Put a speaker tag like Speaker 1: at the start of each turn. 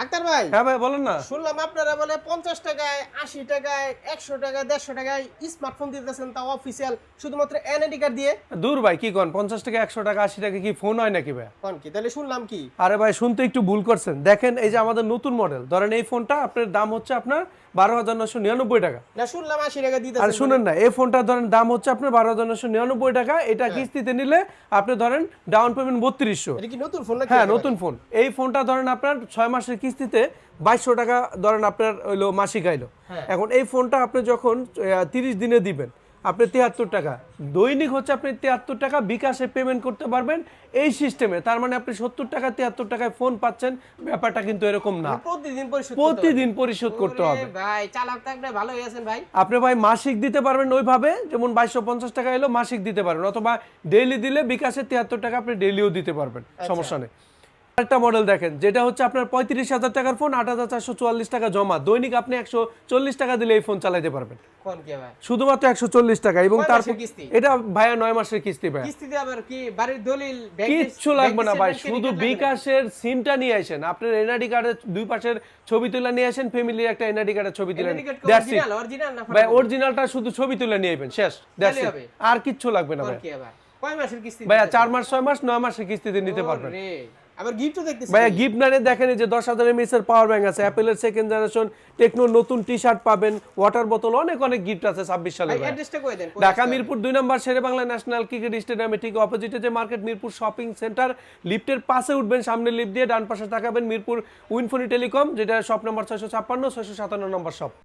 Speaker 1: আক্তার ভাই,
Speaker 2: হ্যাঁ ভাই বলেন না।
Speaker 1: শুনলাম আপনারা বলে 50 টাকায়, 80 টাকায়, 100 টাকায়, 150 টাকায় স্মার্টফোন দিতেছেন, তাও অফিসিয়াল, শুধুমাত্র এনআইডি কার্ড দিয়ে।
Speaker 2: দূর ভাই কি কোন 50 টাকা 100 টাকা 80 টাকা কি ফোন হয় নাকি ভাই?
Speaker 1: কোন কি তাহলে শুনলাম কি?
Speaker 2: আরে ভাই শুনতে একটু ভুল করছেন। দেখেন এই যে আমাদের নতুন মডেল, ধরেন এই ফোনটা আপনার দাম হচ্ছে আপনার 12,999 টাকা।
Speaker 1: না শুনলাম 80 টাকা
Speaker 2: আর
Speaker 1: দিতেছেন।
Speaker 2: শুনেন না, এই ফোনটা ধরেন দাম হচ্ছে আপনার 12,999 টাকা। এটা কিস্তিতে নিলে আপনি ধরেন ডাউন পেমেন্ট 3200।
Speaker 1: এটা কি নতুন ফোন নাকি?
Speaker 2: হ্যাঁ নতুন ফোন। এই ফোনটা ধরেন আপনার 6 মাসের কিস্তিতে 2200 টাকা ধরেন আপনার হইলো মাসিক আইলো। এখন এই ফোনটা আপনি যখন 30 দিনে দিবেন আপনি 73 টাকা, দৈনিক হচ্ছে আপনি 73 টাকা বিকাশে পেমেন্ট করতে পারবেন এই সিস্টেমে। তার মানে আপনি 70 টাকা 73 টাকায় ফোন পাচ্ছেন। ব্যাপারটা কিন্তু এরকম না, প্রতিদিন পরিশোধ করতে হবে।
Speaker 1: ভাই চালাক তো আপনি ভালো হয়েছেন ভাই।
Speaker 2: আপনি ভাই মাসিক দিতে পারবেন ওইভাবে, যেমন 2250 টাকা এলো মাসিক দিতে পারবেন, অথবা ডেইলি দিলে বিকাশে 73 টাকা আপনি ডেইলিও দিতে পারবেন, সমস্যা নেই। একটা মডেল দেখেন যেটা হচ্ছে আপনার 35,000 টাকার ফোন, 8,444 টাকা জমা, দৈনিক আপনি 140 টাকা দিলে এই ফোন চালাতে পারবেন।
Speaker 1: কোন কি ভাই?
Speaker 2: শুধুমাত্র 140 টাকা। এবং তারপর এটা ভাইয়া 9 মাসের কিস্তি ভাই।
Speaker 1: কিস্তিতে আবার কি বাড়ির দলিল
Speaker 2: কিচ্ছু লাগবে না ভাই, শুধু বিকাশের সিমটা নিয়ে আসেন, আপনার এনআইডি কার্ডের দুই পাশের ছবি তুলে নিয়ে আসেন, ফ্যামিলির একটা এনআইডি কার্ডের ছবি তুলে
Speaker 1: অরিজিনাল না
Speaker 2: ভাই, অরিজিনালটা শুধু ছবি তুলে নিয়ে আসবেন, শেষ, দ্যাটস ইট, আর কিচ্ছু লাগবে না ভাই।
Speaker 1: কয় মাসের কিস্তি
Speaker 2: ভাইয়া 4 মাস 6 মাস 9 মাসের কিস্তিতে নিতে পারবেন।
Speaker 1: আবার গিফটও দেখতেছি
Speaker 2: ভাইয়া গিফট না দেখেন যে 10,000 mAh এর পাওয়ার ব্যাংক আছে, অ্যাপলের সেকেন্ড জেনারেশন টেকনো নতুন টি-শার্ট পাবেন, ওয়াটার বোতল, অনেক অনেক গিফট আছে 26 সালে।
Speaker 1: ভাই অ্যাড্রেসটা কই দেন?
Speaker 2: ঢাকা মিরপুর 2 নম্বর শেরে বাংলা ন্যাশনাল ক্রিকেট স্টেডিয়ামে ঠিক অপোজিটে যে মার্কেট মিরপুর শপিং সেন্টার, লিফটের পাশে উঠবেন, সামনে লিফট দিয়ে ডান পাশে তাকাবেন মিরপুর উইনফোনি টেলিকম, যেটা শপ নম্বর 656 657 নম্বর শপ।